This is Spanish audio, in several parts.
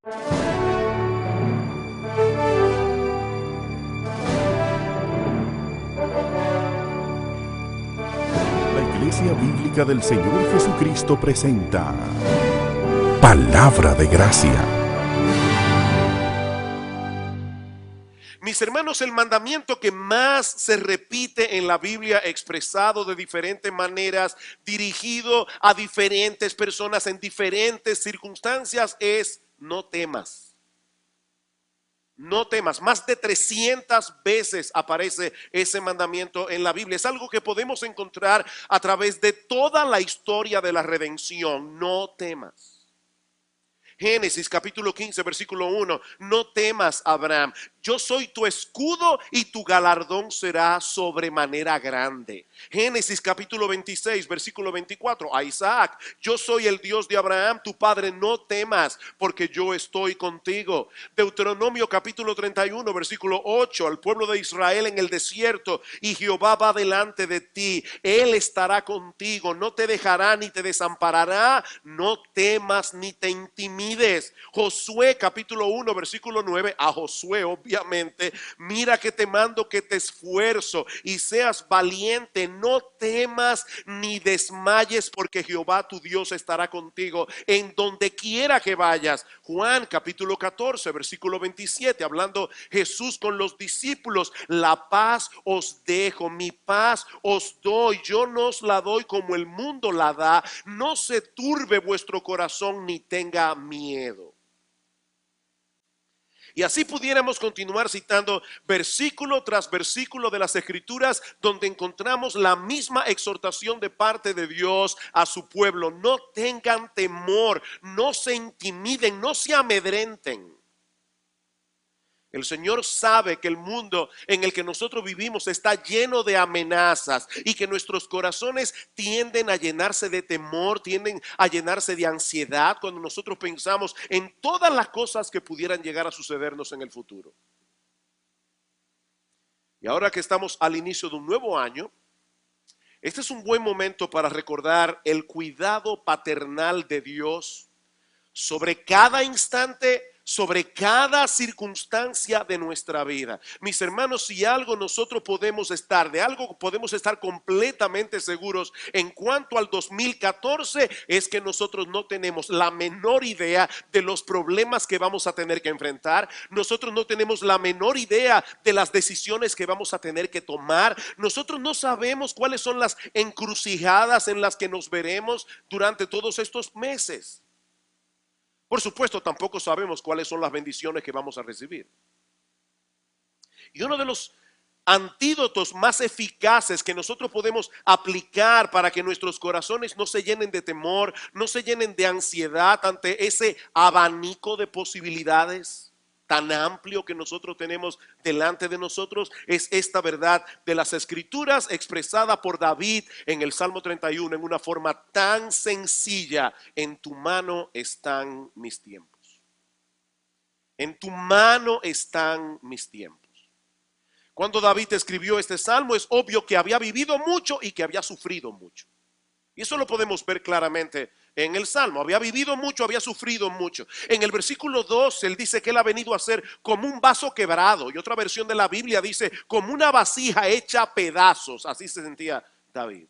La Iglesia Bíblica del Señor Jesucristo presenta Palabra de Gracia. Mis hermanos, el mandamiento que más se repite en la Biblia, expresado de diferentes maneras, dirigido a diferentes personas en diferentes circunstancias, es: no temas. No temas. Más de 300 veces aparece ese mandamiento en la Biblia. Es algo que podemos encontrar a través de toda la historia de la redención. No temas. Génesis capítulo 15 versículo 1: no temas, Abraham, yo soy tu escudo y tu galardón será sobremanera grande. Génesis capítulo 26 versículo 24: a Isaac, yo soy el Dios de Abraham tu padre, no temas porque yo estoy contigo. Deuteronomio capítulo 31 versículo 8: al pueblo de Israel en el desierto, y Jehová va delante de ti, él estará contigo, no te dejará ni te desamparará, no temas ni te intimides. Josué capítulo 1 versículo 9: a Josué obviamente: mira que te mando que te esfuerzo y seas valiente, no temas ni desmayes, porque Jehová tu Dios estará contigo en donde quiera que vayas. Juan capítulo 14 versículo 27, hablando Jesús con los discípulos: la paz os dejo, mi paz os doy, yo no os la doy como el mundo la da, no se turbe vuestro corazón ni tenga miedo. Y así pudiéramos continuar citando versículo tras versículo de las Escrituras, donde encontramos la misma exhortación de parte de Dios a su pueblo: no tengan temor, no se intimiden, no se amedrenten. El Señor sabe que el mundo en el que nosotros vivimos está lleno de amenazas y que nuestros corazones tienden a llenarse de temor, tienden a llenarse de ansiedad cuando nosotros pensamos en todas las cosas que pudieran llegar a sucedernos en el futuro. Y ahora que estamos al inicio de un nuevo año, este es un buen momento para recordar el cuidado paternal de Dios sobre cada instante, sobre cada circunstancia de nuestra vida. Mis hermanos, si algo nosotros podemos estar, de algo podemos estar completamente seguros en cuanto al 2014, es que nosotros no tenemos la menor idea de los problemas que vamos a tener que enfrentar. Nosotros no tenemos la menor idea de las decisiones que vamos a tener que tomar. Nosotros no sabemos cuáles son las encrucijadas en las que nos veremos durante todos estos meses. Por supuesto, tampoco sabemos cuáles son las bendiciones que vamos a recibir. Y uno de los antídotos más eficaces que nosotros podemos aplicar para que nuestros corazones no se llenen de temor, no se llenen de ansiedad ante ese abanico de posibilidades tan amplio que nosotros tenemos delante de nosotros, es esta verdad de las Escrituras expresada por David en el Salmo 31 en una forma tan sencilla: en tu mano están mis tiempos. En tu mano están mis tiempos. Cuando David escribió este salmo, es obvio que había vivido mucho y que había sufrido mucho. Y eso lo podemos ver claramente en el Salmo. Había vivido mucho, había sufrido mucho. En el versículo 2 él dice que él ha venido a ser como un vaso quebrado. Y otra versión de la Biblia dice como una vasija hecha a pedazos. Así se sentía David.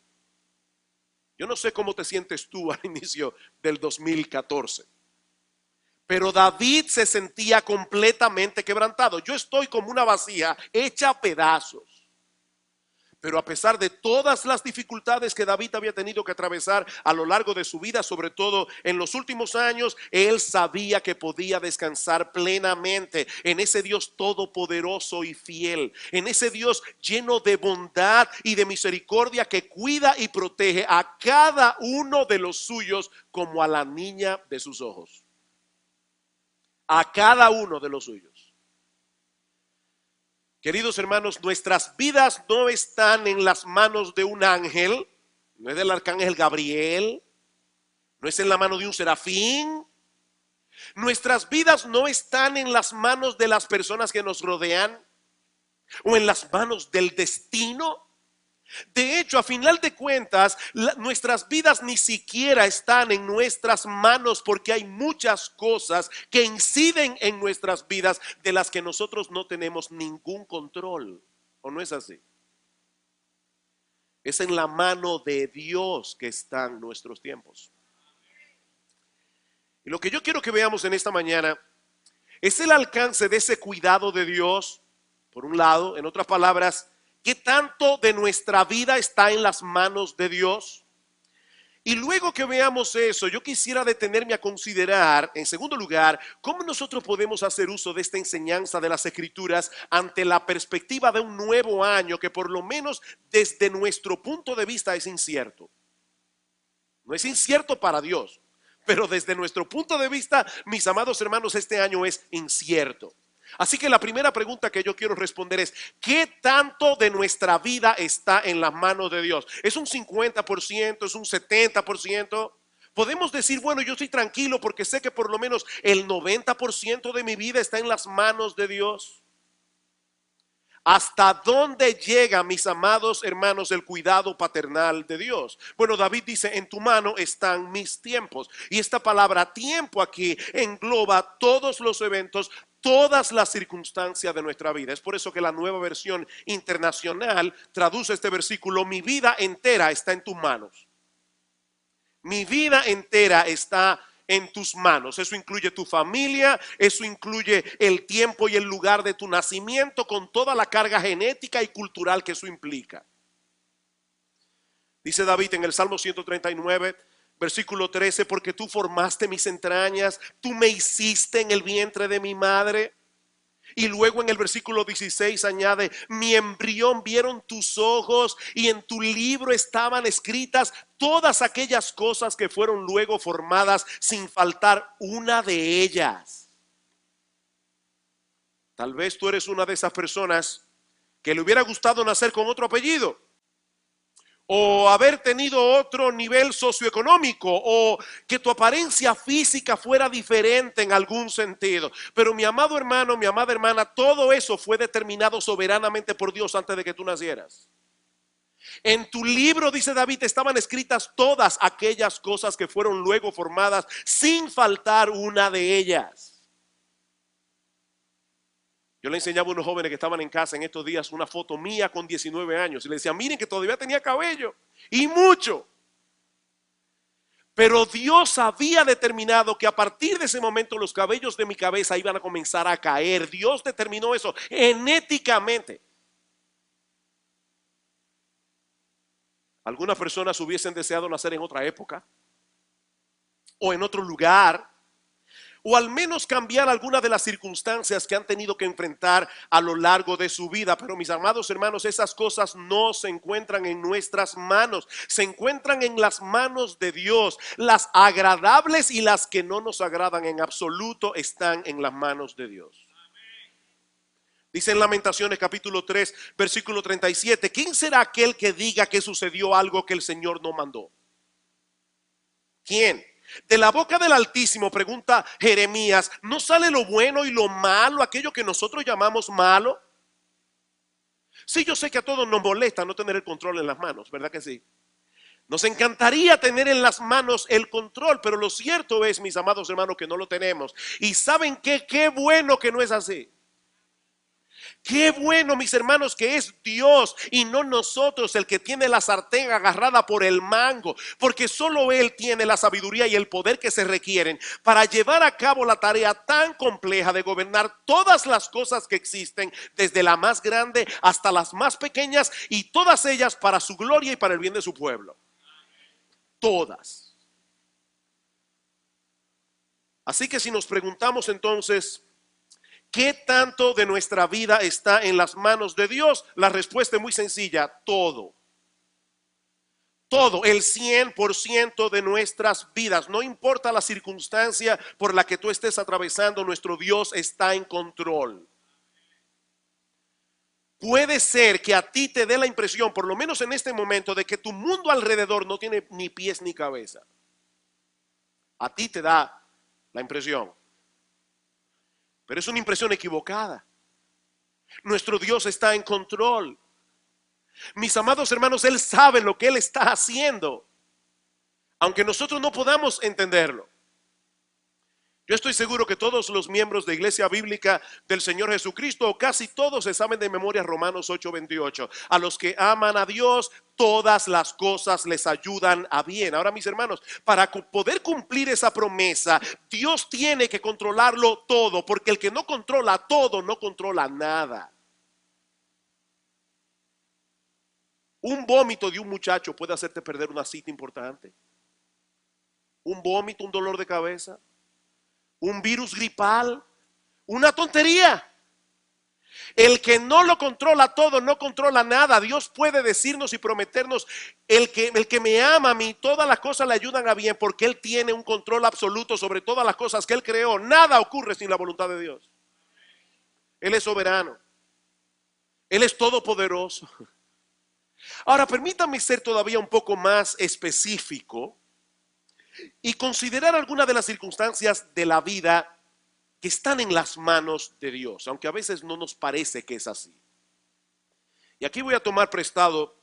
Yo no sé cómo te sientes tú al inicio del 2014. Pero David se sentía completamente quebrantado. Yo estoy como una vasija hecha a pedazos. Pero a pesar de todas las dificultades que David había tenido que atravesar a lo largo de su vida, sobre todo en los últimos años, él sabía que podía descansar plenamente en ese Dios todopoderoso y fiel, en ese Dios lleno de bondad y de misericordia que cuida y protege a cada uno de los suyos como a la niña de sus ojos. A cada uno de los suyos. Queridos hermanos, nuestras vidas no están en las manos de un ángel, no es del arcángel Gabriel, no es en la mano de un serafín. Nuestras vidas no están en las manos de las personas que nos rodean o en las manos del destino. De hecho, a final de cuentas, nuestras vidas ni siquiera están en nuestras manos porque hay muchas cosas que inciden en nuestras vidas de las que nosotros no tenemos ningún control. ¿O no es así? Es en la mano de Dios que están nuestros tiempos. Y lo que yo quiero que veamos en esta mañana es el alcance de ese cuidado de Dios, por un lado. En otras palabras, ¿qué tanto de nuestra vida está en las manos de Dios? Y luego que veamos eso, yo quisiera detenerme a considerar, en segundo lugar, cómo nosotros podemos hacer uso de esta enseñanza de las Escrituras ante la perspectiva de un nuevo año que por lo menos desde nuestro punto de vista es incierto. No es incierto para Dios, pero desde nuestro punto de vista, mis amados hermanos, este año es incierto. Así que la primera pregunta que yo quiero responder es, ¿qué tanto de nuestra vida está en las manos de Dios? ¿Es un 50%? ¿Es un 70%? Podemos decir, bueno, yo estoy tranquilo porque sé que por lo menos el 90% de mi vida está en las manos de Dios. ¿Hasta dónde llega, mis amados hermanos, el cuidado paternal de Dios? Bueno, David dice, en tu mano están mis tiempos. Y esta palabra tiempo aquí engloba todos los eventos, todas las circunstancias de nuestra vida. Es por eso que la Nueva Versión Internacional traduce este versículo, mi vida entera está en tus manos. Mi vida entera está en tus manos. Eso incluye tu familia, eso incluye el tiempo y el lugar de tu nacimiento con toda la carga genética y cultural que eso implica. Dice David en el Salmo 139, versículo 13, porque tú formaste mis entrañas, tú me hiciste en el vientre de mi madre. Y luego en el versículo 16 añade, mi embrión vieron tus ojos y en tu libro estaban escritas todas aquellas cosas que fueron luego formadas sin faltar una de ellas. Tal vez tú eres una de esas personas que le hubiera gustado nacer con otro apellido, o haber tenido otro nivel socioeconómico, o que tu apariencia física fuera diferente en algún sentido. Pero mi amado hermano, mi amada hermana, todo eso fue determinado soberanamente por Dios antes de que tú nacieras. En tu libro, dice David, estaban escritas todas aquellas cosas que fueron luego formadas sin faltar una de ellas. Yo le enseñaba a unos jóvenes que estaban en casa en estos días una foto mía con 19 años y le decía, miren que todavía tenía cabello y mucho. Pero Dios había determinado que a partir de ese momento los cabellos de mi cabeza iban a comenzar a caer. Dios determinó eso genéticamente. Algunas personas hubiesen deseado nacer en otra época o en otro lugar, o al menos cambiar algunas de las circunstancias que han tenido que enfrentar a lo largo de su vida. Pero mis amados hermanos, esas cosas no se encuentran en nuestras manos, se encuentran en las manos de Dios. Las agradables y las que no nos agradan en absoluto están en las manos de Dios. Dice en Lamentaciones capítulo 3, versículo 37, ¿quién será aquel que diga que sucedió algo que el Señor no mandó? ¿Quién? De la boca del Altísimo, pregunta Jeremías, ¿no sale lo bueno y lo malo, aquello que nosotros llamamos malo? Sí, yo sé que a todos nos molesta no tener el control en las manos, ¿verdad que sí? Nos encantaría tener en las manos el control, pero lo cierto es, mis amados hermanos, que no lo tenemos. Y ¿saben qué? Qué bueno que no es así. Qué bueno, mis hermanos, que es Dios y no nosotros el que tiene la sartén agarrada por el mango, porque solo Él tiene la sabiduría y el poder que se requieren para llevar a cabo la tarea tan compleja de gobernar todas las cosas que existen, desde la más grande hasta las más pequeñas, y todas ellas para su gloria y para el bien de su pueblo. Todas. Así que si nos preguntamos entonces, ¿qué tanto de nuestra vida está en las manos de Dios? La respuesta es muy sencilla, todo. Todo, el 100% de nuestras vidas. No importa la circunstancia por la que tú estés atravesando, nuestro Dios está en control. Puede ser que a ti te dé la impresión, por lo menos en este momento, de que tu mundo alrededor no tiene ni pies ni cabeza. A ti te da la impresión. Pero es una impresión equivocada. Nuestro Dios está en control. Mis amados hermanos, Él sabe lo que Él está haciendo, aunque nosotros no podamos entenderlo. Yo estoy seguro que todos los miembros de Iglesia Bíblica del Señor Jesucristo, o casi todos, se saben de memoria Romanos 8:28. A los que aman a Dios, todas las cosas les ayudan a bien. Ahora, mis hermanos, para poder cumplir esa promesa, Dios tiene que controlarlo todo, porque el que no controla todo, no controla nada. Un vómito de un muchacho puede hacerte perder una cita importante. Un vómito, un dolor de cabeza, un virus gripal, una tontería. El que no lo controla todo, no controla nada. Dios puede decirnos y prometernos: el que me ama a mí, todas las cosas le ayudan a bien, porque Él tiene un control absoluto sobre todas las cosas que Él creó. Nada ocurre sin la voluntad de Dios. Él es soberano. Él es todopoderoso. Ahora, permítame ser todavía un poco más específico y considerar algunas de las circunstancias de la vida que están en las manos de Dios, aunque a veces no nos parece que es así. Y aquí voy a tomar prestado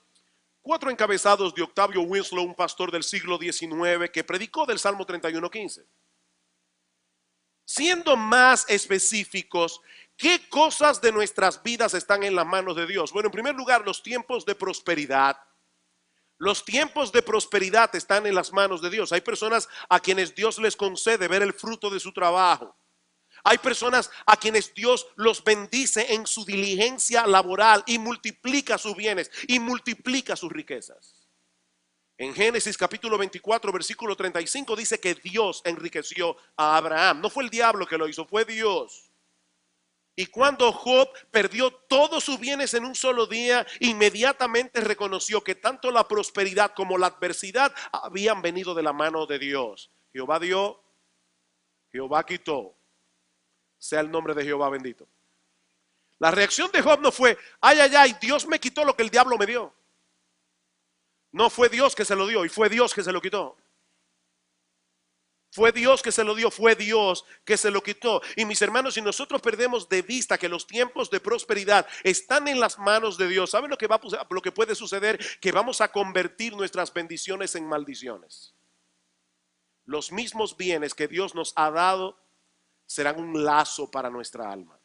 4 encabezados de Octavio Winslow, un pastor del siglo XIX que predicó del Salmo 31:15. Siendo más específicos, ¿qué cosas de nuestras vidas están en las manos de Dios? Bueno, en primer lugar, los tiempos de prosperidad. Los tiempos de prosperidad están en las manos de Dios. Hay personas a quienes Dios les concede ver el fruto de su trabajo. Hay personas a quienes Dios los bendice en su diligencia laboral y multiplica sus bienes y multiplica sus riquezas. En Génesis capítulo 24, versículo 35 dice que Dios enriqueció a Abraham. No fue el diablo que lo hizo, fue Dios. Y cuando Job perdió todos sus bienes en un solo día, inmediatamente reconoció que tanto la prosperidad como la adversidad habían venido de la mano de Dios. Jehová dio, Jehová quitó. Sea el nombre de Jehová bendito. La reacción de Job no fue: ay, ay, ay, Dios me quitó lo que el diablo me dio. No, fue Dios que se lo dio y fue Dios que se lo quitó. Fue Dios que se lo dio, fue Dios que se lo quitó. Y mis hermanos, si nosotros perdemos de vista que los tiempos de prosperidad están en las manos de Dios, ¿saben lo que puede suceder? Que vamos a convertir nuestras bendiciones en maldiciones. Los mismos bienes que Dios nos ha dado serán un lazo para nuestra alma.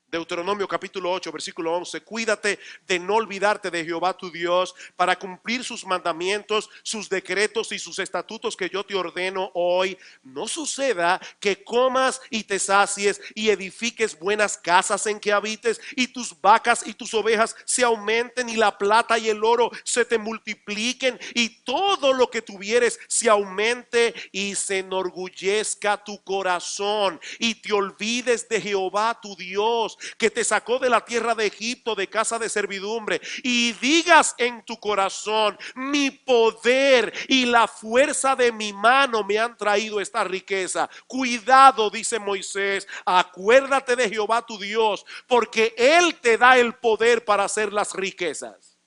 Deuteronomio capítulo 8, versículo 11. Cuídate de no olvidarte de Jehová tu Dios para cumplir sus mandamientos, sus decretos y sus estatutos que yo te ordeno hoy. No suceda que comas y te sacies y edifiques buenas casas en que habites, y tus vacas y tus ovejas se aumenten, y la plata y el oro se te multipliquen, y todo lo que tuvieres se aumente, y se enorgullezca tu corazón, y te olvides de Jehová tu Dios, que te sacó de la tierra de Egipto, de casa de servidumbre, y digas en tu corazón: mi poder y la fuerza de mi mano me han traído esta riqueza. Cuidado, dice Moisés, acuérdate de Jehová tu Dios, porque Él te da el poder para hacer las riquezas.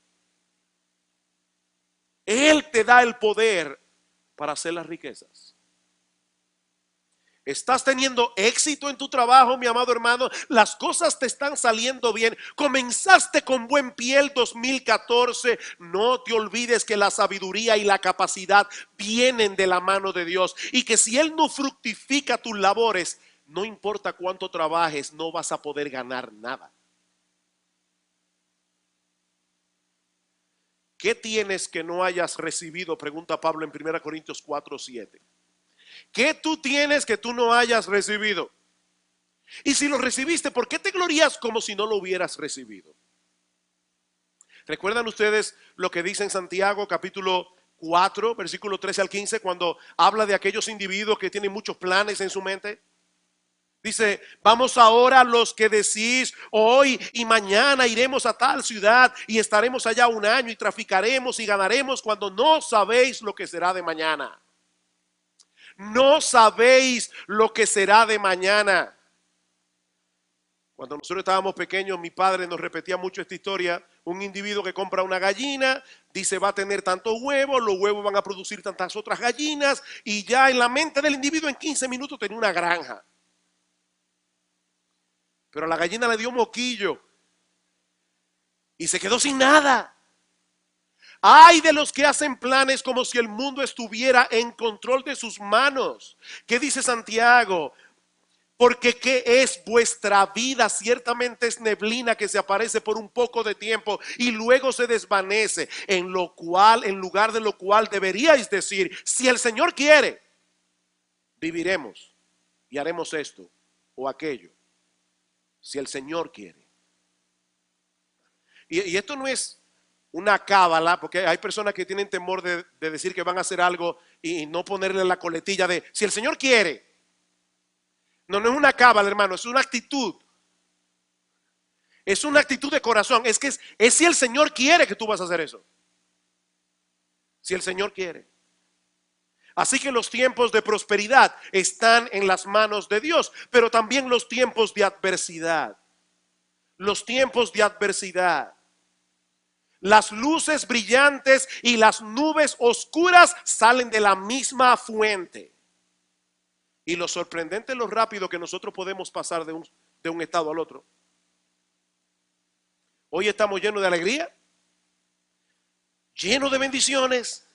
Él te da el poder para hacer las riquezas. ¿Estás teniendo éxito en tu trabajo, mi amado hermano? Las cosas te están saliendo bien. Comenzaste con buen pie el 2014. No te olvides que la sabiduría y la capacidad vienen de la mano de Dios, y que si Él no fructifica tus labores, no importa cuánto trabajes, no vas a poder ganar nada. ¿Qué tienes que no hayas recibido? Pregunta Pablo en 1 Corintios 4:7. ¿Qué tú tienes que tú no hayas recibido? Y si lo recibiste, ¿por qué te glorías como si no lo hubieras recibido? ¿Recuerdan ustedes lo que dice en Santiago capítulo 4, versículo 13 al 15, cuando habla de aquellos individuos que tienen muchos planes en su mente? Dice: vamos ahora los que decís, hoy y mañana iremos a tal ciudad y estaremos allá un año y traficaremos y ganaremos, cuando no sabéis lo que será de mañana. No sabéis lo que será de mañana. Cuando nosotros estábamos pequeños, mi padre nos repetía mucho esta historia. Un individuo que compra una gallina, dice: va a tener tantos huevos, los huevos van a producir tantas otras gallinas, y ya en la mente del individuo en 15 minutos tenía una granja. Pero a la gallina le dio moquillo y se quedó sin nada. Ay de los que hacen planes como si el mundo estuviera en control de sus manos. ¿Qué dice Santiago? Porque ¿qué es vuestra vida? Ciertamente es neblina que se aparece por un poco de tiempo y luego se desvanece. En lugar de lo cual deberíais decir, si el Señor quiere, viviremos y haremos esto o aquello. Si el Señor quiere. Y esto no es una cábala, porque hay personas que tienen temor de decir que van a hacer algo y no ponerle la coletilla de, si el Señor quiere. No, no es una cábala, hermano, es una actitud. Es una actitud de corazón. Es que es si el Señor quiere que tú vas a hacer eso. Si el Señor quiere. Así que los tiempos de prosperidad están en las manos de Dios, pero también los tiempos de adversidad. Los tiempos de adversidad. Las luces brillantes y las nubes oscuras salen de la misma fuente. Y lo sorprendente es lo rápido que nosotros podemos pasar de un estado al otro. Hoy estamos llenos de alegría, llenos de bendiciones.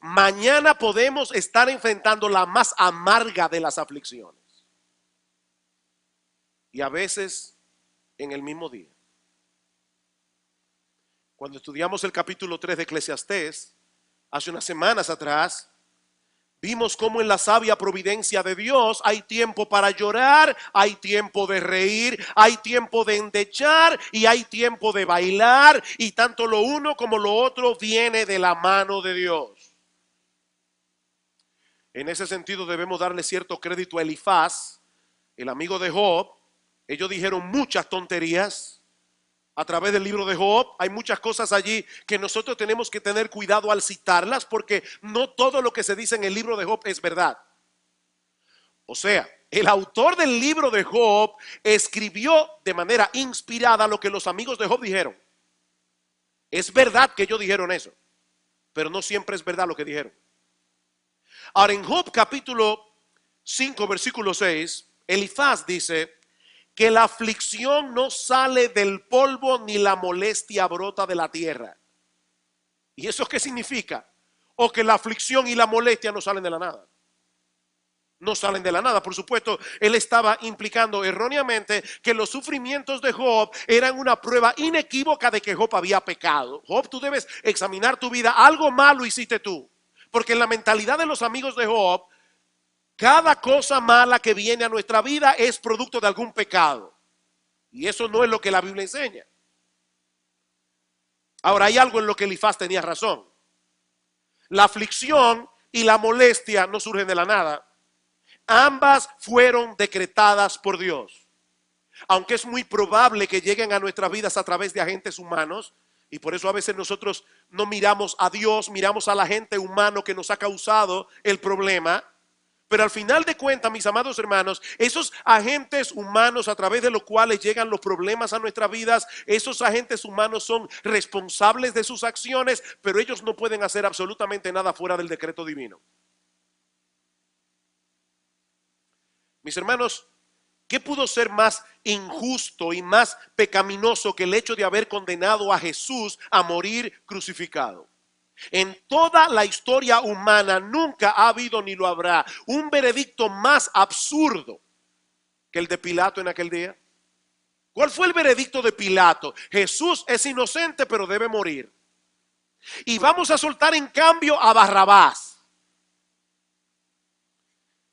Mañana podemos estar enfrentando la más amarga de las aflicciones. Y a veces en el mismo día. Cuando estudiamos el capítulo 3 de Eclesiastés, hace unas semanas atrás, vimos cómo en la sabia providencia de Dios hay tiempo para llorar, hay tiempo de reír, hay tiempo de endechar y hay tiempo de bailar. Y tanto lo uno como lo otro viene de la mano de Dios. En ese sentido debemos darle cierto crédito a Elifaz, el amigo de Job. Ellos dijeron muchas tonterías. A través del libro de Job hay muchas cosas allí que nosotros tenemos que tener cuidado al citarlas, porque no todo lo que se dice en el libro de Job es verdad. O sea, el autor del libro de Job escribió de manera inspirada lo que los amigos de Job dijeron. Es verdad que ellos dijeron eso, pero no siempre es verdad lo que dijeron. Ahora en Job capítulo 5 versículo 6, Elifaz dice que la aflicción no sale del polvo ni la molestia brota de la tierra. ¿Y eso qué significa? O que la aflicción y la molestia no salen de la nada. No salen de la nada. Por supuesto, él estaba implicando erróneamente que los sufrimientos de Job eran una prueba inequívoca de que Job había pecado. Job, tú debes examinar tu vida. Algo malo hiciste tú. Porque en la mentalidad de los amigos de Job, cada cosa mala que viene a nuestra vida es producto de algún pecado. Y eso no es lo que la Biblia enseña. Ahora hay algo en lo que Elifaz tenía razón. La aflicción y la molestia no surgen de la nada. Ambas fueron decretadas por Dios. Aunque es muy probable que lleguen a nuestras vidas a través de agentes humanos. Y por eso a veces nosotros no miramos a Dios, miramos al agente humano que nos ha causado el problema. Pero al final de cuentas, mis amados hermanos, esos agentes humanos a través de los cuales llegan los problemas a nuestras vidas, esos agentes humanos son responsables de sus acciones, pero ellos no pueden hacer absolutamente nada fuera del decreto divino. Mis hermanos, ¿qué pudo ser más injusto y más pecaminoso que el hecho de haber condenado a Jesús a morir crucificado? En toda la historia humana nunca ha habido ni lo habrá un veredicto más absurdo que el de Pilato en aquel día. ¿Cuál fue el veredicto de Pilato? Jesús es inocente pero debe morir. Y vamos a soltar en cambio a Barrabás.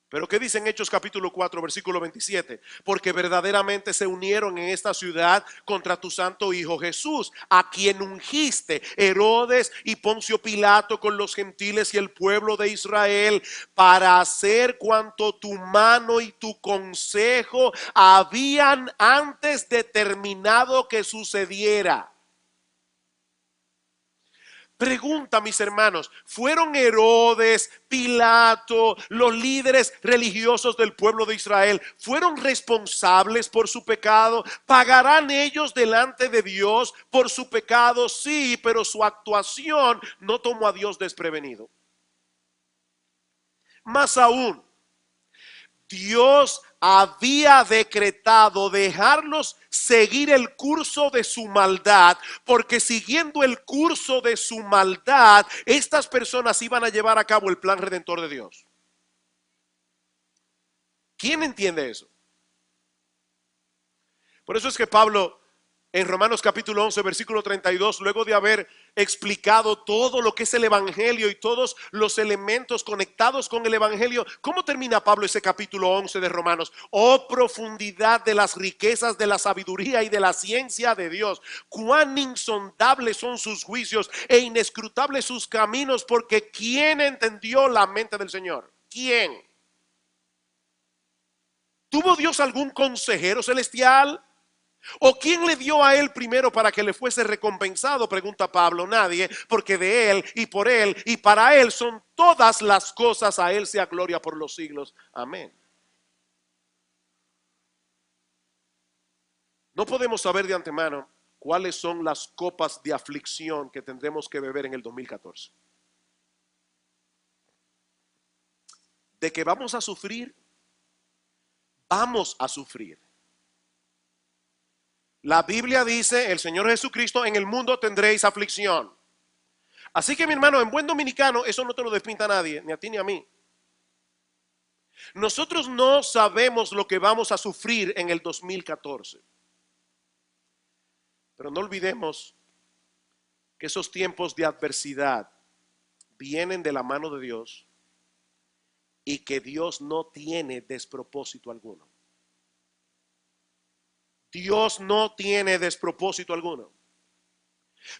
Pero ¿qué dice en Hechos capítulo 4 versículo 27? Porque verdaderamente se unieron en esta ciudad contra tu santo hijo Jesús, a quien ungiste Herodes y Poncio Pilato con los gentiles y el pueblo de Israel, para hacer cuanto tu mano y tu consejo habían antes determinado que sucediera. Pregunta, mis hermanos, ¿fueron Herodes, Pilato, los líderes religiosos del pueblo de Israel, fueron responsables por su pecado? ¿Pagarán ellos delante de Dios por su pecado? Sí, pero su actuación no tomó a Dios desprevenido. Más aún, Dios había decretado dejarlos seguir el curso de su maldad, porque siguiendo el curso de su maldad, estas personas iban a llevar a cabo el plan redentor de Dios. ¿Quién entiende eso? Por eso es que Pablo, en Romanos capítulo 11, versículo 32, luego de haber explicado todo lo que es el evangelio y todos los elementos conectados con el evangelio, ¿cómo termina Pablo ese capítulo 11 de Romanos? Oh, profundidad de las riquezas de la sabiduría y de la ciencia de Dios, cuán insondables son sus juicios e inescrutables sus caminos, porque ¿quién entendió la mente del Señor? ¿Quién? ¿Tuvo Dios algún consejero celestial? ¿O quién le dio a él primero para que le fuese recompensado? Pregunta Pablo. Nadie, porque de él y por él y para él son todas las cosas. A él sea gloria por los siglos. Amén. No podemos saber de antemano cuáles son las copas de aflicción que tendremos que beber en el 2014. De que vamos a sufrir, vamos a sufrir. La Biblia dice, el Señor Jesucristo, en el mundo tendréis aflicción. Así que mi hermano, en buen dominicano, eso no te lo despinta a nadie, ni a ti ni a mí. Nosotros no sabemos lo que vamos a sufrir en el 2014. Pero no olvidemos que esos tiempos de adversidad vienen de la mano de Dios y que Dios no tiene despropósito alguno. Dios no tiene despropósito alguno.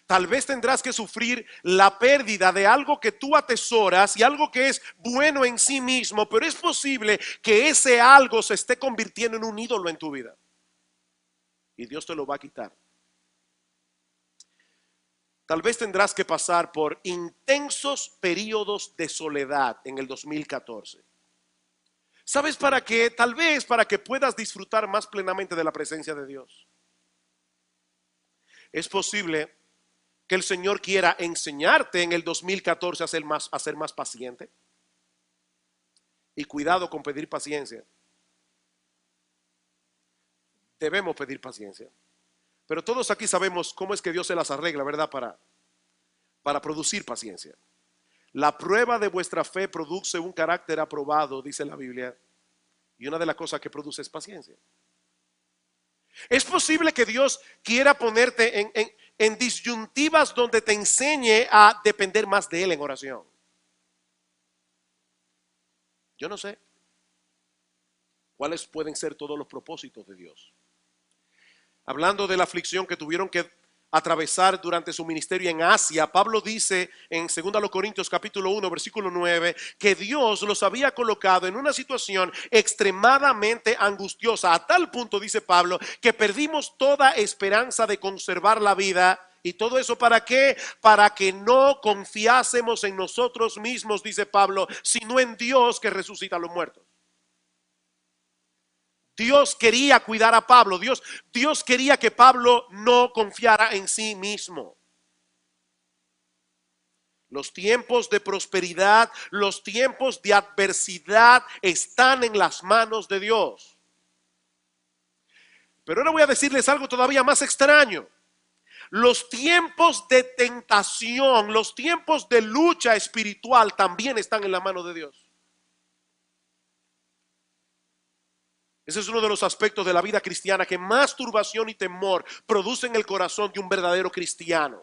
Tal vez tendrás que sufrir la pérdida de algo que tú atesoras y algo que es bueno en sí mismo, pero es posible que ese algo se esté convirtiendo en un ídolo en tu vida. Y Dios te lo va a quitar. Tal vez tendrás que pasar por intensos periodos de soledad en el 2014. ¿Sabes para qué? Tal vez para que puedas disfrutar más plenamente de la presencia de Dios. Es posible que el Señor quiera enseñarte en el 2014 a ser más paciente. Y cuidado con pedir paciencia. Debemos pedir paciencia. Pero todos aquí sabemos cómo es que Dios se las arregla, ¿verdad? Para producir paciencia. La prueba de vuestra fe produce un carácter aprobado, dice la Biblia. Y una de las cosas que produce es paciencia. Es posible que Dios quiera ponerte en disyuntivas donde te enseñe a depender más de Él en oración. Yo no sé cuáles pueden ser todos los propósitos de Dios. Hablando de la aflicción que tuvieron que atravesar durante su ministerio en Asia, Pablo dice en 2 Corintios capítulo 1 versículo 9 que Dios los había colocado en una situación extremadamente angustiosa, a tal punto, dice Pablo, que perdimos toda esperanza de conservar la vida. ¿Y todo eso para qué? Para que no confiásemos en nosotros mismos, dice Pablo, sino en Dios que resucita a los muertos. Dios quería cuidar a Pablo. Dios quería que Pablo no confiara en sí mismo. Los tiempos de prosperidad, los tiempos de adversidad están en las manos de Dios. Pero ahora voy a decirles algo todavía más extraño. Los tiempos de tentación, los tiempos de lucha espiritual también están en la mano de Dios. Ese es uno de los aspectos de la vida cristiana que más turbación y temor produce en el corazón de un verdadero cristiano.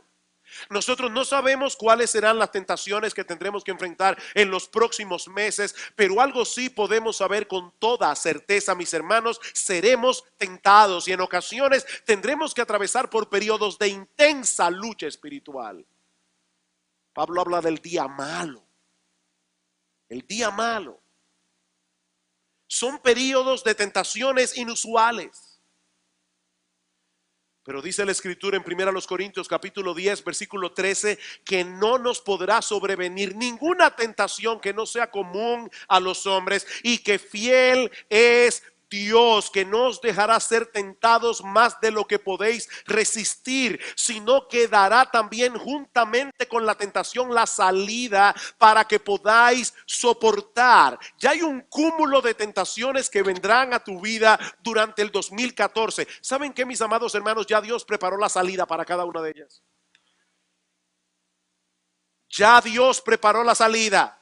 Nosotros no sabemos cuáles serán las tentaciones que tendremos que enfrentar en los próximos meses, pero algo sí podemos saber con toda certeza, mis hermanos: seremos tentados y en ocasiones tendremos que atravesar por periodos de intensa lucha espiritual. Pablo habla del día malo. El día malo. Son periodos de tentaciones inusuales. Pero dice la Escritura en 1 Corintios capítulo 10 versículo 13 que no nos podrá sobrevenir ninguna tentación que no sea común a los hombres y que fiel es Dios que no os dejará ser tentados más de lo que podéis resistir, sino que dará también juntamente con la tentación la salida para que podáis soportar. Ya hay un cúmulo de tentaciones que vendrán a tu vida durante el 2014. ¿Saben qué, mis amados hermanos? Ya Dios preparó la salida para cada una de ellas. Ya Dios preparó la salida.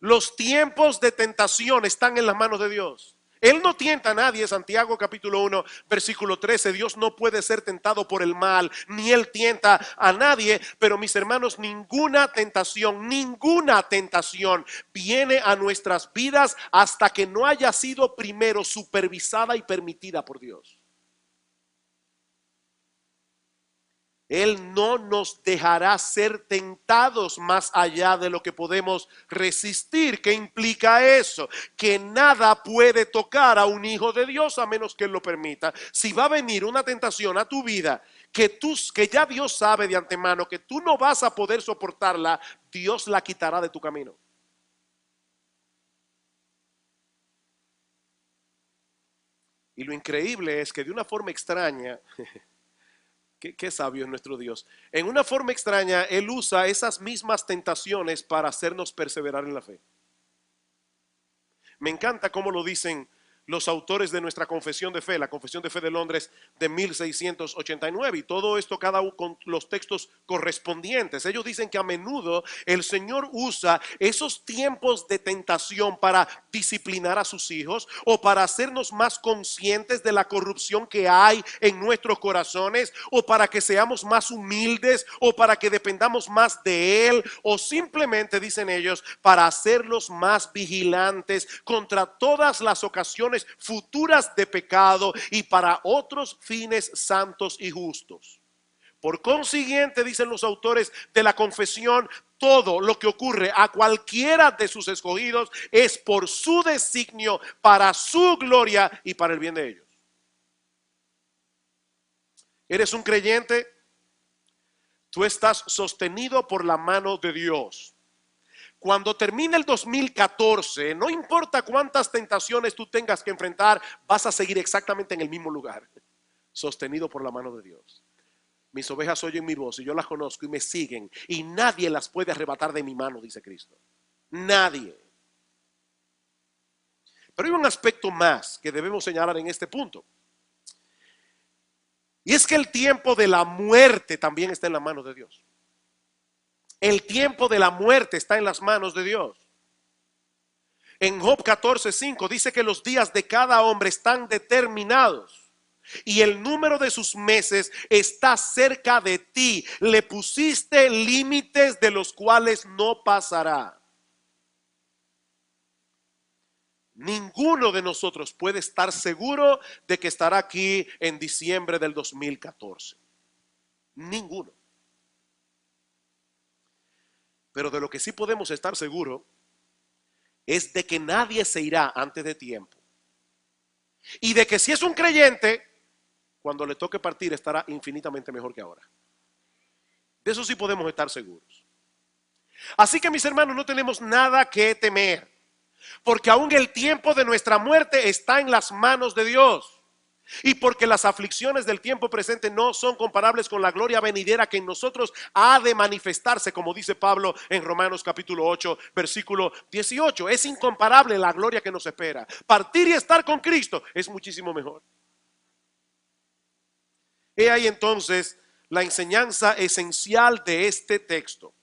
Los tiempos de tentación están en las manos de Dios. Él no tienta a nadie. Santiago capítulo 1 versículo 13. Dios no puede ser tentado por el mal, ni Él tienta a nadie. Pero mis hermanos, ninguna tentación viene a nuestras vidas hasta que no haya sido primero supervisada y permitida por Dios. Él no nos dejará ser tentados más allá de lo que podemos resistir. ¿Qué implica eso? Que nada puede tocar a un hijo de Dios a menos que Él lo permita. Si va a venir una tentación a tu vida que ya Dios sabe de antemano que tú no vas a poder soportarla, Dios la quitará de tu camino. Y lo increíble es que de una forma extraña... Qué sabio es nuestro Dios. En una forma extraña, Él usa esas mismas tentaciones para hacernos perseverar en la fe. Me encanta cómo lo dicen los autores de nuestra confesión de fe, la Confesión de Fe de Londres de 1689, y todo esto cada uno con los textos correspondientes. Ellos dicen que a menudo el Señor usa esos tiempos de tentación para disciplinar a sus hijos o para hacernos más conscientes de la corrupción que hay en nuestros corazones, o para que seamos más humildes, o para que dependamos más de Él, o simplemente, dicen ellos, para hacerlos más vigilantes contra todas las ocasiones futuras de pecado y para otros fines santos y justos. Por consiguiente, dicen los autores de la confesión, todo lo que ocurre a cualquiera de sus escogidos es por su designio, para su gloria y para el bien de ellos. ¿Eres un creyente? Tú estás sostenido por la mano de Dios. Cuando termine el 2014, no importa cuántas tentaciones tú tengas que enfrentar, vas a seguir exactamente en el mismo lugar, sostenido por la mano de Dios. Mis ovejas oyen mi voz y yo las conozco y me siguen, y nadie las puede arrebatar de mi mano, dice Cristo. Nadie. Pero hay un aspecto más que debemos señalar en este punto. Y es que el tiempo de la muerte también está en la mano de Dios. El tiempo de la muerte está en las manos de Dios. En Job 14:5 dice que los días de cada hombre están determinados y el número de sus meses está cerca de ti. Le pusiste límites de los cuales no pasará. Ninguno de nosotros puede estar seguro de que estará aquí en diciembre del 2014. Ninguno. Pero de lo que sí podemos estar seguros es de que nadie se irá antes de tiempo. Y de que si es un creyente, cuando le toque partir estará infinitamente mejor que ahora. De eso sí podemos estar seguros. Así que, mis hermanos, no tenemos nada que temer, porque aún el tiempo de nuestra muerte está en las manos de Dios. Y porque las aflicciones del tiempo presente no son comparables con la gloria venidera que en nosotros ha de manifestarse, como dice Pablo en Romanos capítulo 8 versículo 18. Es incomparable la gloria que nos espera. Partir y estar con Cristo es muchísimo mejor. He ahí entonces la enseñanza esencial de este texto.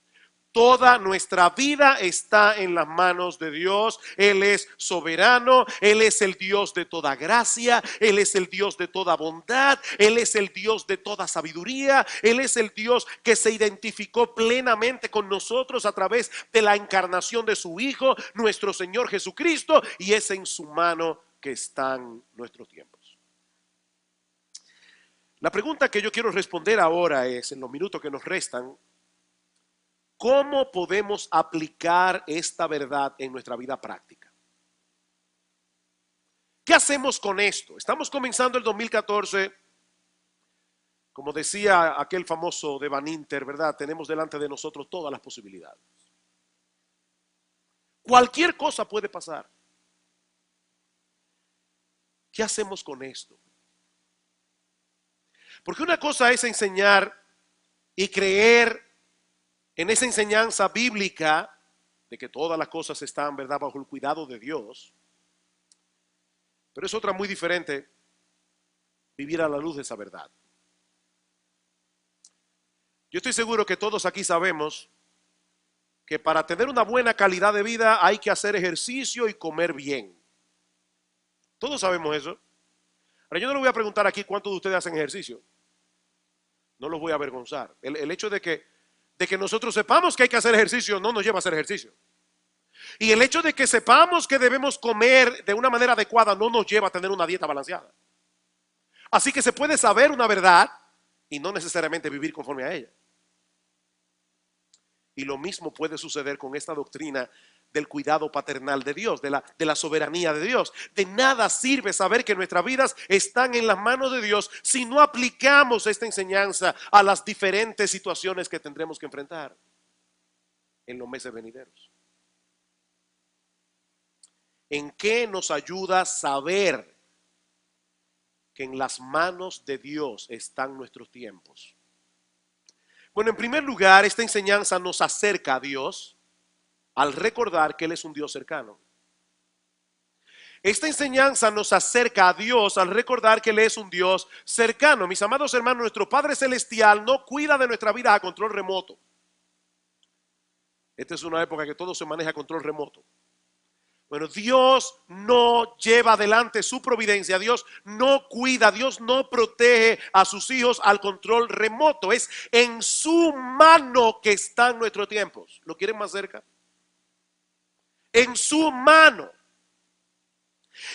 Toda nuestra vida está en las manos de Dios. Él es soberano, Él es el Dios de toda gracia, Él es el Dios de toda bondad, Él es el Dios de toda sabiduría, Él es el Dios que se identificó plenamente con nosotros a través de la encarnación de su Hijo, nuestro Señor Jesucristo, y es en su mano que están nuestros tiempos. La pregunta que yo quiero responder ahora es, en los minutos que nos restan, ¿cómo podemos aplicar esta verdad en nuestra vida práctica? ¿Qué hacemos con esto? Estamos comenzando el 2014. Como decía aquel famoso de Van Inter, ¿verdad? Tenemos delante de nosotros todas las posibilidades. Cualquier cosa puede pasar. ¿Qué hacemos con esto? Porque una cosa es enseñar y creer en esa enseñanza bíblica de que todas las cosas están, ¿verdad?, bajo el cuidado de Dios. Pero es otra muy diferente vivir a la luz de esa verdad. Yo estoy seguro que todos aquí sabemos que para tener una buena calidad de vida hay que hacer ejercicio y comer bien. Todos sabemos eso. Ahora yo no le voy a preguntar aquí cuántos de ustedes hacen ejercicio. No los voy a avergonzar. El hecho de que nosotros sepamos que hay que hacer ejercicio no nos lleva a hacer ejercicio. Y el hecho de que sepamos que debemos comer de una manera adecuada no nos lleva a tener una dieta balanceada. Así que se puede saber una verdad y no necesariamente vivir conforme a ella. Y lo mismo puede suceder con esta doctrina del cuidado paternal de Dios, de la soberanía de Dios. De nada sirve saber que nuestras vidas están en las manos de Dios si no aplicamos esta enseñanza a las diferentes situaciones que tendremos que enfrentar en los meses venideros. ¿En qué nos ayuda saber que en las manos de Dios están nuestros tiempos? Bueno, en primer lugar, esta enseñanza nos acerca a Dios al recordar que Él es un Dios cercano. Esta enseñanza nos acerca a Dios al recordar que Él es un Dios cercano. Mis amados hermanos, nuestro Padre Celestial no cuida de nuestra vida a control remoto. Esta es una época que todo se maneja a control remoto. Bueno, Dios no lleva adelante su providencia, Dios no cuida, Dios no protege a sus hijos al control remoto. Es en su mano que están nuestros tiempos. ¿Lo quieren más cerca? En su mano.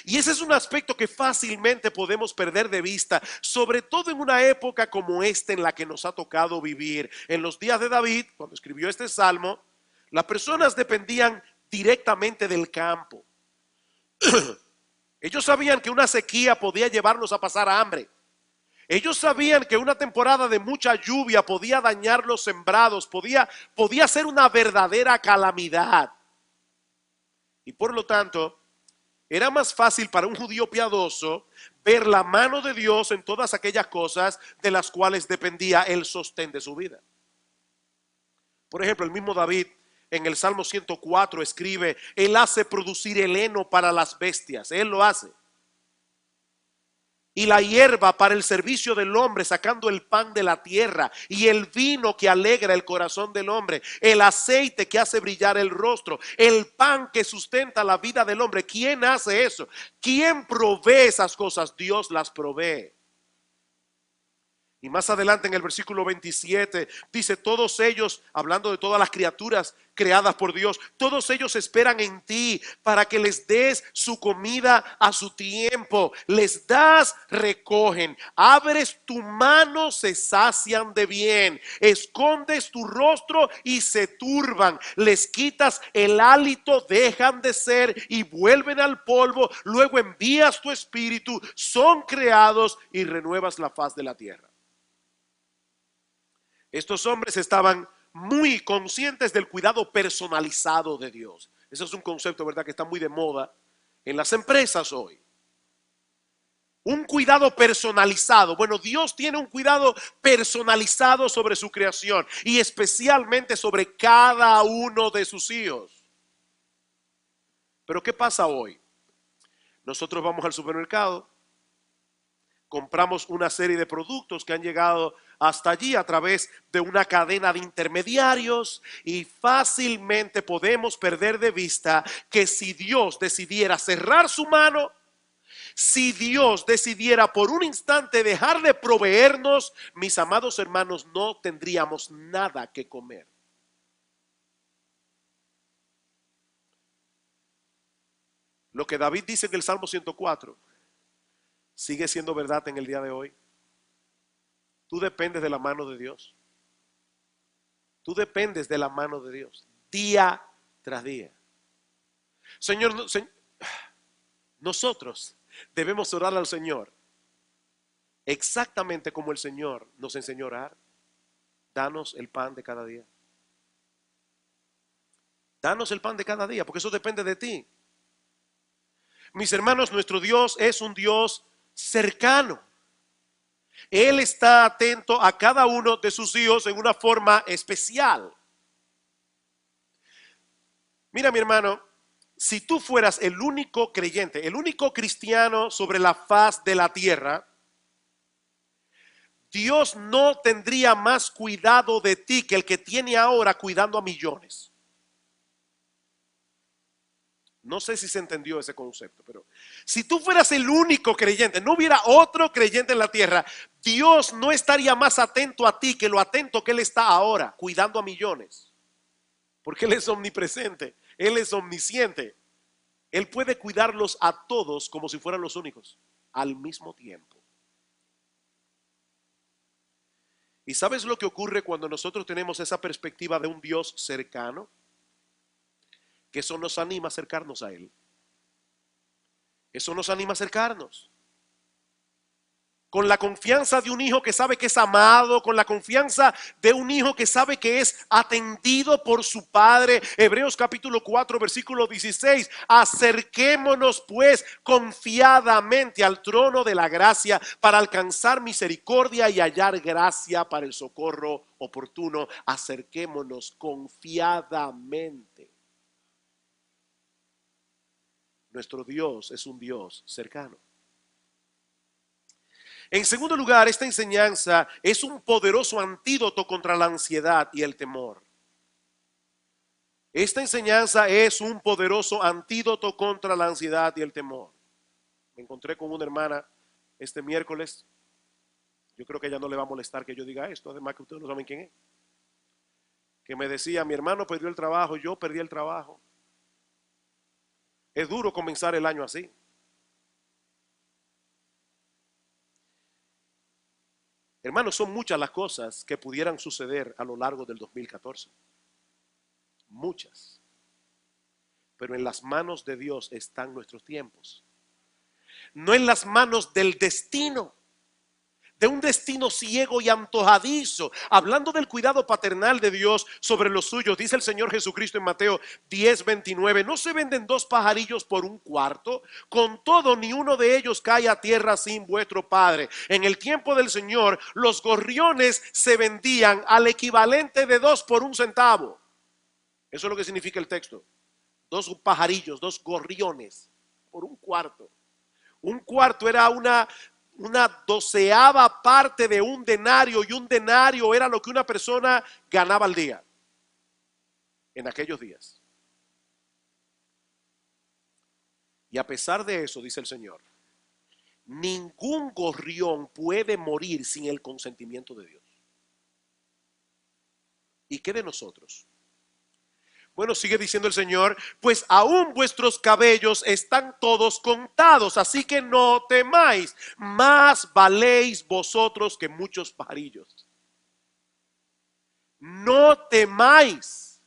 Y ese es un aspecto que fácilmente podemos perder de vista, sobre todo en una época como esta en la que nos ha tocado vivir. En los días de David, cuando escribió este salmo, las personas dependían directamente del campo. Ellos sabían que una sequía podía llevarlos a pasar hambre. Ellos sabían que una temporada de mucha lluvia podía dañar los sembrados, podía ser una verdadera calamidad. Y por lo tanto, era más fácil para un judío piadoso ver la mano de Dios en todas aquellas cosas de las cuales dependía el sostén de su vida. Por ejemplo, el mismo David en el Salmo 104 escribe: Él hace producir el heno para las bestias, Él lo hace. Y la hierba para el servicio del hombre, sacando el pan de la tierra, y el vino que alegra el corazón del hombre, el aceite que hace brillar el rostro, el pan que sustenta la vida del hombre. ¿Quién hace eso? ¿Quién provee esas cosas? Dios las provee. Y más adelante en el versículo 27 dice: todos ellos, hablando de todas las criaturas creadas por Dios, todos ellos esperan en ti para que les des su comida a su tiempo. Les das, recogen. Abres tu mano, se sacian de bien. Escondes tu rostro y se turban. Les quitas el hálito, dejan de ser y vuelven al polvo. Luego envías tu espíritu, son creados y renuevas la faz de la tierra. Estos hombres estaban muy conscientes del cuidado personalizado de Dios. Ese es un concepto, ¿verdad?, que está muy de moda en las empresas hoy. Un cuidado personalizado. Bueno, Dios tiene un cuidado personalizado sobre su creación y especialmente sobre cada uno de sus hijos. Pero ¿qué pasa hoy? Nosotros vamos al supermercado, compramos una serie de productos que han llegado hasta allí a través de una cadena de intermediarios y fácilmente podemos perder de vista que si Dios decidiera cerrar su mano, si Dios decidiera por un instante dejar de proveernos, mis amados hermanos, no tendríamos nada que comer. Lo que David dice en el Salmo 104 sigue siendo verdad en el día de hoy. Tú dependes de la mano de Dios. Tú dependes de la mano de Dios día tras día. Señor, nosotros debemos orar al Señor exactamente como el Señor nos enseñó a orar. Danos el pan de cada día. Danos el pan de cada día, porque eso depende de ti. Mis hermanos, nuestro Dios es un Dios cercano. Él está atento a cada uno de sus hijos en una forma especial. Mira, mi hermano, si tú fueras el único creyente, el único cristiano sobre la faz de la tierra, Dios no tendría más cuidado de ti que el que tiene ahora cuidando a millones. No sé si se entendió ese concepto, pero si tú fueras el único creyente, no hubiera otro creyente en la tierra, Dios no estaría más atento a ti que lo atento que Él está ahora, cuidando a millones. Porque Él es omnipresente, Él es omnisciente. Él puede cuidarlos a todos como si fueran los únicos, al mismo tiempo. ¿Y sabes lo que ocurre cuando nosotros tenemos esa perspectiva de un Dios cercano? Que eso nos anima a acercarnos a Él. Eso nos anima a acercarnos. Con la confianza de un hijo que sabe que es amado, con la confianza de un hijo que sabe que es atendido por su padre. Hebreos capítulo 4, versículo 16. Acerquémonos pues confiadamente al trono de la gracia para alcanzar misericordia y hallar gracia para el socorro oportuno. Acerquémonos confiadamente. Nuestro Dios es un Dios cercano. En segundo lugar, esta enseñanza es un poderoso antídoto contra la ansiedad y el temor. Esta enseñanza es un poderoso antídoto contra la ansiedad y el temor. Me encontré con una hermana este miércoles. Yo creo que a ella no le va a molestar que yo diga esto, además que ustedes no saben quién es. Que me decía, mi hermano perdió el trabajo, yo perdí el trabajo. Es duro comenzar el año así. Hermanos, son muchas las cosas que pudieran suceder a lo largo del 2014. Muchas. Pero en las manos de Dios están nuestros tiempos. No en las manos del destino. De un destino ciego y antojadizo. Hablando del cuidado paternal de Dios sobre los suyos, dice el Señor Jesucristo en Mateo 10:29, ¿no se venden 2 pajarillos por un cuarto? Con todo, ni uno de ellos cae a tierra sin vuestro Padre. En el tiempo del Señor, los gorriones se vendían al equivalente de 2 por 1 centavo. Eso es lo que significa el texto. 2 pajarillos, 2 gorriones por un cuarto. Un cuarto era una 12ª parte de un denario, y un denario era lo que una persona ganaba al día en aquellos días. Y a pesar de eso, dice el Señor, ningún gorrión puede morir sin el consentimiento de Dios. ¿Y qué de nosotros? Bueno, sigue diciendo el Señor, pues aún vuestros cabellos están todos contados, así que no temáis, más valéis vosotros que muchos pajarillos. No temáis.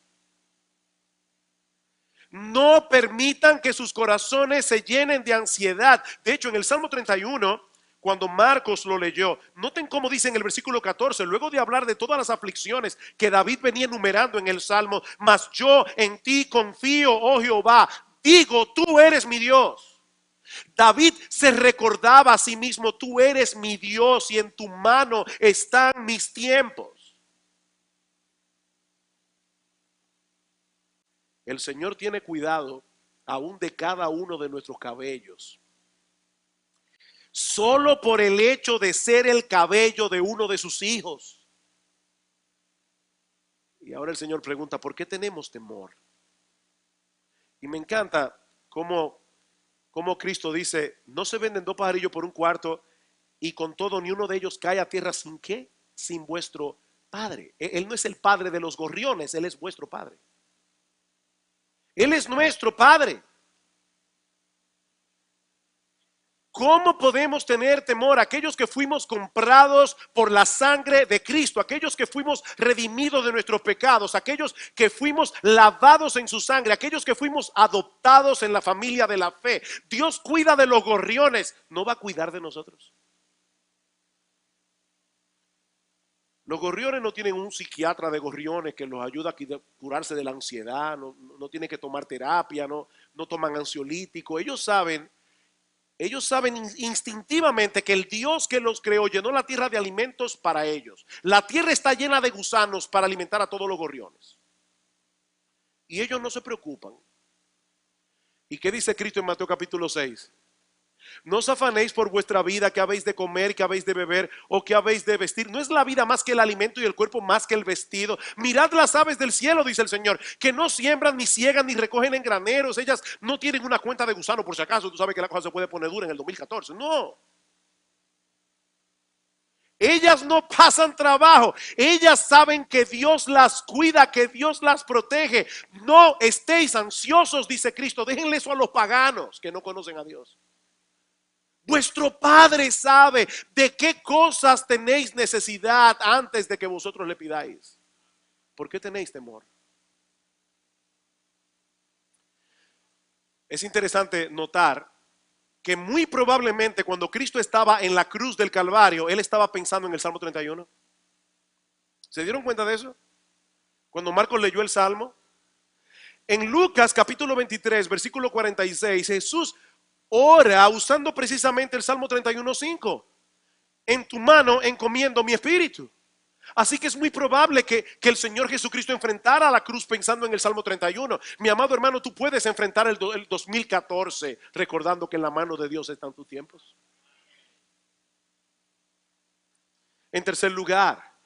No permitan que sus corazones se llenen de ansiedad. De hecho, en el Salmo 31, cuando Marcos lo leyó, noten cómo dice en el versículo 14, luego de hablar de todas las aflicciones que David venía enumerando en el Salmo, mas yo en ti confío, oh Jehová, digo, tú eres mi Dios. David se recordaba a sí mismo, tú eres mi Dios y en tu mano están mis tiempos. El Señor tiene cuidado aún de cada uno de nuestros cabellos. Solo por el hecho de ser el cabello de uno de sus hijos. Y ahora el Señor pregunta, ¿por qué tenemos temor? Y me encanta cómo Cristo dice, no se venden 2 pajarillos por un cuarto, y con todo ni uno de ellos cae a tierra sin qué, sin vuestro Padre. Él no es el Padre de los gorriones, Él es vuestro Padre. Él es nuestro Padre. ¿Cómo podemos tener temor? Aquellos que fuimos comprados por la sangre de Cristo, aquellos que fuimos redimidos de nuestros pecados, aquellos que fuimos lavados en su sangre, aquellos que fuimos adoptados en la familia de la fe. Dios cuida de los gorriones, ¿no va a cuidar de nosotros? Los gorriones no tienen un psiquiatra de gorriones que los ayuda a curarse de la ansiedad, no tienen que tomar terapia, no toman ansiolítico. Ellos saben Ellos saben instintivamente que el Dios que los creó llenó la tierra de alimentos para ellos. La tierra está llena de gusanos para alimentar a todos los gorriones. Y ellos no se preocupan. ¿Y qué dice Cristo en Mateo capítulo 6? No os afanéis por vuestra vida, que habéis de comer, que habéis de beber o que habéis de vestir. ¿No es la vida más que el alimento y el cuerpo más que el vestido? Mirad las aves del cielo, dice el Señor, que no siembran, ni ciegan, ni recogen en graneros. Ellas no tienen una cuenta de gusano, por si acaso. Tú sabes que la cosa se puede poner dura en el 2014. No. Ellas no pasan trabajo. Ellas saben que Dios las cuida, que Dios las protege. No estéis ansiosos, dice Cristo. Déjenle eso a los paganos que no conocen a Dios. Vuestro Padre sabe de qué cosas tenéis necesidad antes de que vosotros le pidáis. ¿Por qué tenéis temor? Es interesante notar que muy probablemente cuando Cristo estaba en la cruz del Calvario, Él estaba pensando en el Salmo 31. ¿Se dieron cuenta de eso? Cuando Marcos leyó el Salmo. En Lucas capítulo 23, versículo 46, Jesús ora usando precisamente el Salmo 31:5. En tu mano encomiendo mi espíritu. Así que es muy probable que el Señor Jesucristo enfrentara la cruz pensando en el Salmo 31. Mi amado hermano, tú puedes enfrentar el 2014 recordando que en la mano de Dios están tus tiempos. En tercer lugar,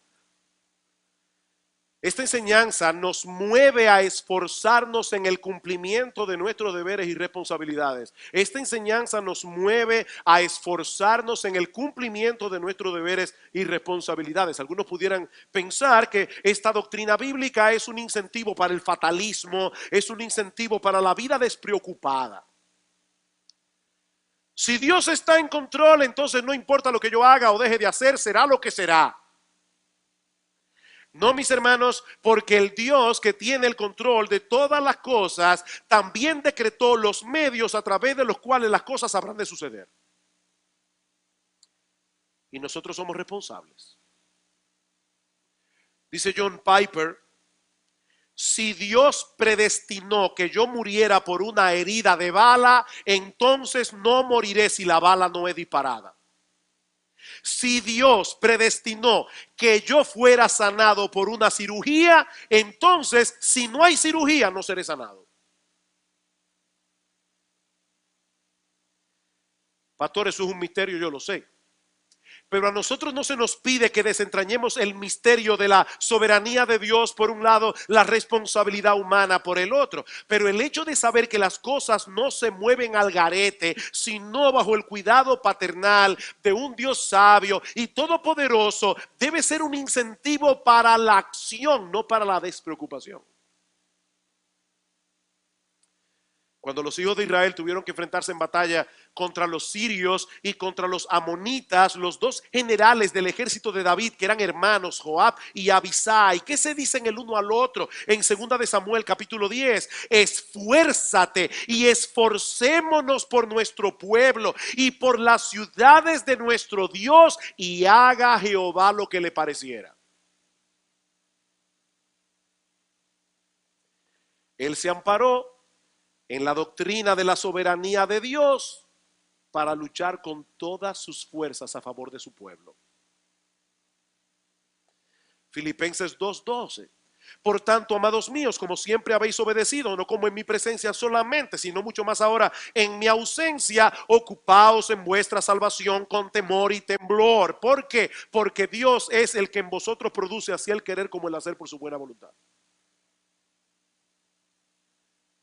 esta enseñanza nos mueve a esforzarnos en el cumplimiento de nuestros deberes y responsabilidades. Esta enseñanza nos mueve a esforzarnos en el cumplimiento de nuestros deberes y responsabilidades. Algunos pudieran pensar que esta doctrina bíblica es un incentivo para el fatalismo, es un incentivo para la vida despreocupada. Si Dios está en control, entonces no importa lo que yo haga o deje de hacer, será lo que será. No, mis hermanos, porque el Dios que tiene el control de todas las cosas también decretó los medios a través de los cuales las cosas habrán de suceder. Y nosotros somos responsables. Dice John Piper, si Dios predestinó que yo muriera por una herida de bala, entonces no moriré si la bala no es disparada. Si Dios predestinó que yo fuera sanado por una cirugía, entonces si no hay cirugía no seré sanado. Pastor, eso es un misterio, yo lo sé. Pero a nosotros no se nos pide que desentrañemos el misterio de la soberanía de Dios por un lado, la responsabilidad humana por el otro. Pero el hecho de saber que las cosas no se mueven al garete, sino bajo el cuidado paternal de un Dios sabio y todopoderoso, debe ser un incentivo para la acción, no para la despreocupación. Cuando los hijos de Israel tuvieron que enfrentarse en batalla contra los sirios y contra los amonitas, los dos generales del ejército de David, que eran hermanos, Joab y Abisai, ¿qué se dicen el uno al otro? En 2 de Samuel capítulo 10, esfuérzate y esforcémonos por nuestro pueblo y por las ciudades de nuestro Dios, y haga Jehová lo que le pareciera. Él se amparó en la doctrina de la soberanía de Dios para luchar con todas sus fuerzas a favor de su pueblo. Filipenses 2:12. Por tanto, amados míos, como siempre habéis obedecido, no como en mi presencia solamente, sino mucho más ahora en mi ausencia, ocupaos en vuestra salvación con temor y temblor. ¿Por qué? Porque Dios es el que en vosotros produce así el querer como el hacer por su buena voluntad.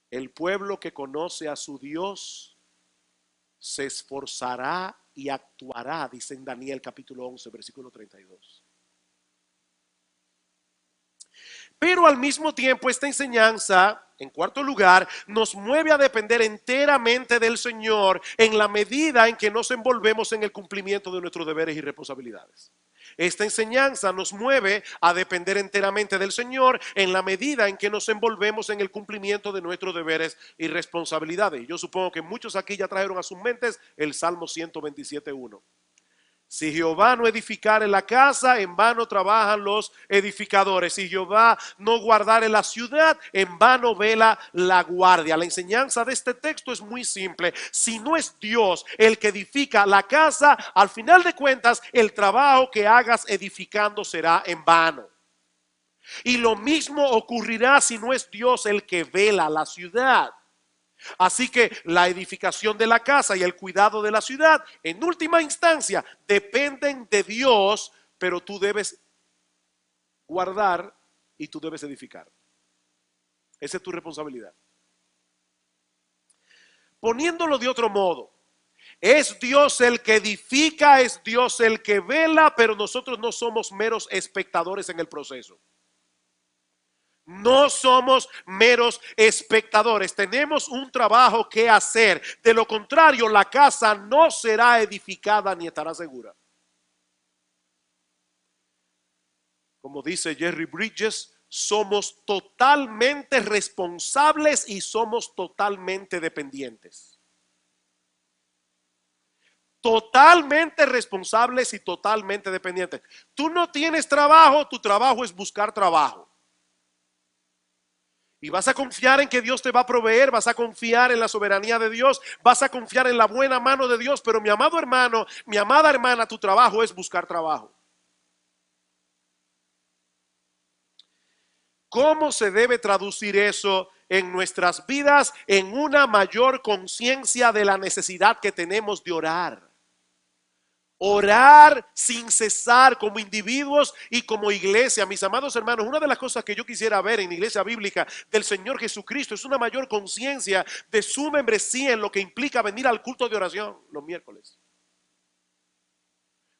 El pueblo que conoce a su Dios se esforzará y actuará, dice en Daniel capítulo 11, versículo 32. Pero al mismo tiempo esta enseñanza, en cuarto lugar, nos mueve a depender enteramente del Señor en la medida en que nos envolvemos en el cumplimiento de nuestros deberes y responsabilidades. Esta enseñanza nos mueve a depender enteramente del Señor en la medida en que nos envolvemos en el cumplimiento de nuestros deberes y responsabilidades. Yo supongo que muchos aquí ya trajeron a sus mentes el Salmo 127:1. Si Jehová no edificare la casa, en vano trabajan los edificadores. Si Jehová no guardare la ciudad, en vano vela la guardia. La enseñanza de este texto es muy simple. Si no es Dios el que edifica la casa, al final de cuentas, el trabajo que hagas edificando será en vano. Y lo mismo ocurrirá si no es Dios el que vela la ciudad. Así que la edificación de la casa y el cuidado de la ciudad, en última instancia, dependen de Dios, pero tú debes guardar y tú debes edificar. Esa es tu responsabilidad. Poniéndolo de otro modo, es Dios el que edifica, es Dios el que vela, pero nosotros no somos meros espectadores en el proceso. No somos meros espectadores, tenemos un trabajo que hacer. De lo contrario, la casa no será edificada ni estará segura. Como dice Jerry Bridges, somos totalmente responsables y somos totalmente dependientes. Totalmente responsables y totalmente dependientes. Tú no tienes trabajo, tu trabajo es buscar trabajo. Y vas a confiar en que Dios te va a proveer, vas a confiar en la soberanía de Dios, vas a confiar en la buena mano de Dios. Pero mi amado hermano, mi amada hermana, tu trabajo es buscar trabajo. ¿Cómo se debe traducir eso en nuestras vidas? En una mayor conciencia de la necesidad que tenemos de orar. Orar sin cesar como individuos y como iglesia. Mis amados hermanos, una de las cosas que yo quisiera ver en la iglesia bíblica del Señor Jesucristo es una mayor conciencia de su membresía en lo que implica venir al culto de oración los miércoles.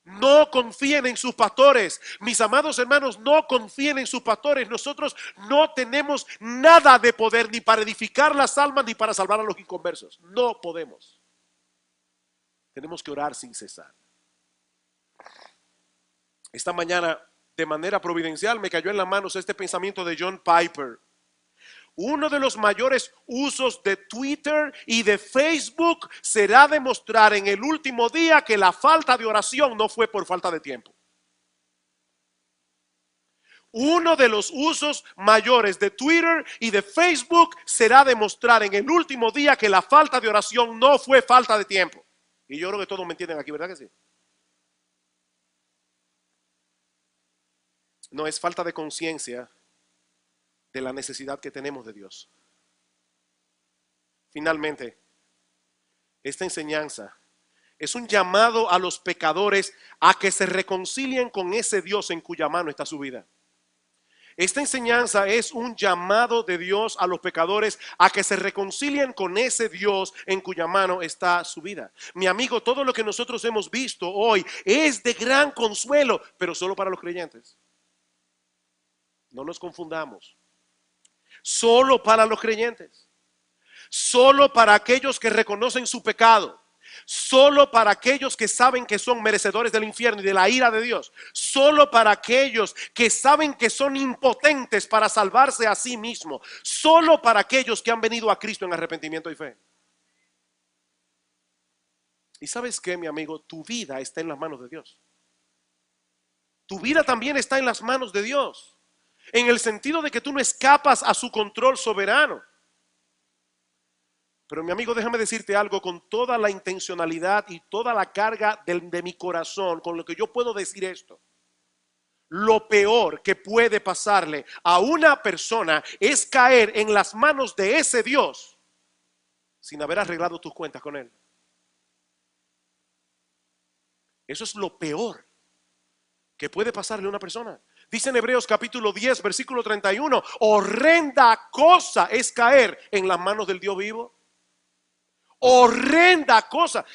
No confíen en sus pastores. Mis amados hermanos, no confíen en sus pastores. Nosotros no tenemos nada de poder ni para edificar las almas ni para salvar a los inconversos. No podemos. Tenemos que orar sin cesar. Esta mañana, de manera providencial, me cayó en las manos este pensamiento de John Piper. Uno de los mayores usos de Twitter y de Facebook será demostrar en el último día que la falta de oración no fue por falta de tiempo. Uno de los usos mayores de Twitter y de Facebook será demostrar en el último día que la falta de oración no fue falta de tiempo. Y yo creo que todos me entienden aquí, ¿verdad que sí? No, es falta de conciencia de la necesidad que tenemos de Dios. Finalmente, esta enseñanza es un llamado a los pecadores a que se reconcilien con ese Dios en cuya mano está su vida. Esta enseñanza es un llamado de Dios a los pecadores a que se reconcilien con ese Dios en cuya mano está su vida. Mi amigo, todo lo que nosotros hemos visto hoy es de gran consuelo, pero solo para los creyentes. No nos confundamos. Solo para los creyentes. Solo para aquellos que reconocen su pecado. Solo para aquellos que saben que son merecedores del infierno y de la ira de Dios. Solo para aquellos que saben que son impotentes para salvarse a sí mismos. Solo para aquellos que han venido a Cristo en arrepentimiento y fe. ¿Y sabes qué, mi amigo? Tu vida está en las manos de Dios. Tu vida también está en las manos de Dios. En el sentido de que tú no escapas a su control soberano. Pero mi amigo, déjame decirte algo con toda la intencionalidad y toda la carga de mi corazón, con lo que yo puedo decir esto. Lo peor que puede pasarle a una persona es caer en las manos de ese Dios sin haber arreglado tus cuentas con él. Eso es lo peor que puede pasarle a una persona. Dice en Hebreos capítulo 10, versículo 31, horrenda cosa es caer en las manos del Dios vivo. Horrenda cosa.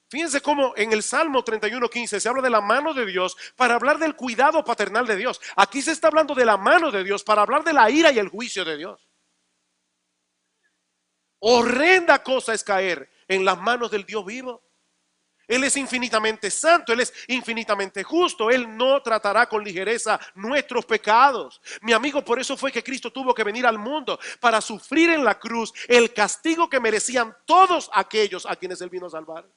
Fíjense cómo en el Salmo 31:15 se habla de la mano de Dios para hablar del cuidado paternal de Dios. Aquí se está hablando de la mano de Dios para hablar de la ira y el juicio de Dios. Horrenda cosa es caer en las manos del Dios vivo. Él es infinitamente santo, Él es infinitamente justo. Él no tratará con ligereza nuestros pecados. Mi amigo, por eso fue que Cristo tuvo que venir al mundo para sufrir en la cruz el castigo que merecían todos aquellos a quienes Él vino a salvar.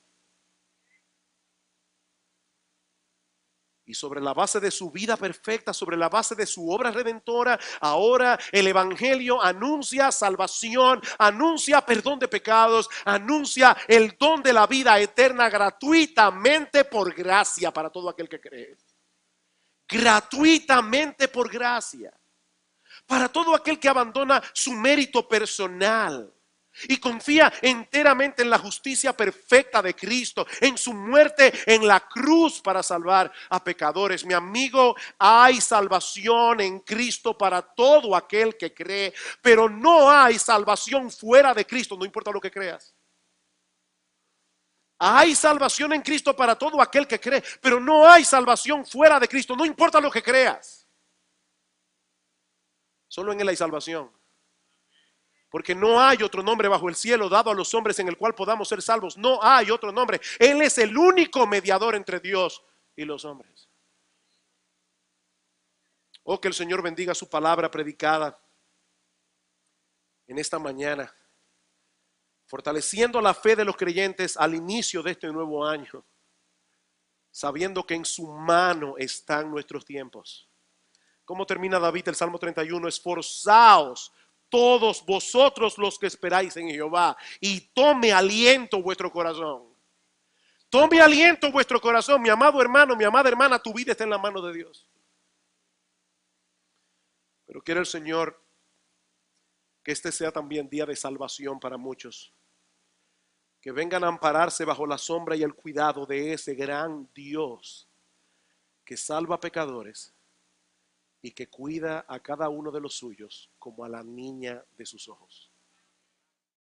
Y sobre la base de su vida perfecta, sobre la base de su obra redentora, ahora el evangelio anuncia salvación, anuncia perdón de pecados, anuncia el don de la vida eterna gratuitamente por gracia para todo aquel que cree. Gratuitamente por gracia. Para todo aquel que abandona su mérito personal y confía enteramente en la justicia perfecta de Cristo, en su muerte en la cruz para salvar a pecadores. Mi amigo, hay salvación en Cristo para todo aquel que cree, pero no hay salvación fuera de Cristo, no importa lo que creas. Hay salvación en Cristo para todo aquel que cree, pero no hay salvación fuera de Cristo, no importa lo que creas. Solo en Él hay salvación. Porque no hay otro nombre bajo el cielo dado a los hombres en el cual podamos ser salvos. No hay otro nombre. Él es el único mediador entre Dios y los hombres. Oh, que el Señor bendiga su palabra predicada en esta mañana, fortaleciendo la fe de los creyentes al inicio de este nuevo año, sabiendo que en su mano están nuestros tiempos. ¿Cómo termina David el Salmo 31? Esforzaos todos vosotros los que esperáis en Jehová, y tome aliento vuestro corazón. Tome aliento vuestro corazón, mi amado hermano, mi amada hermana, tu vida está en la mano de Dios. Pero quiere el Señor que este sea también día de salvación para muchos, que vengan a ampararse bajo la sombra y el cuidado de ese gran Dios que salva pecadores y que cuida a cada uno de los suyos como a la niña de sus ojos.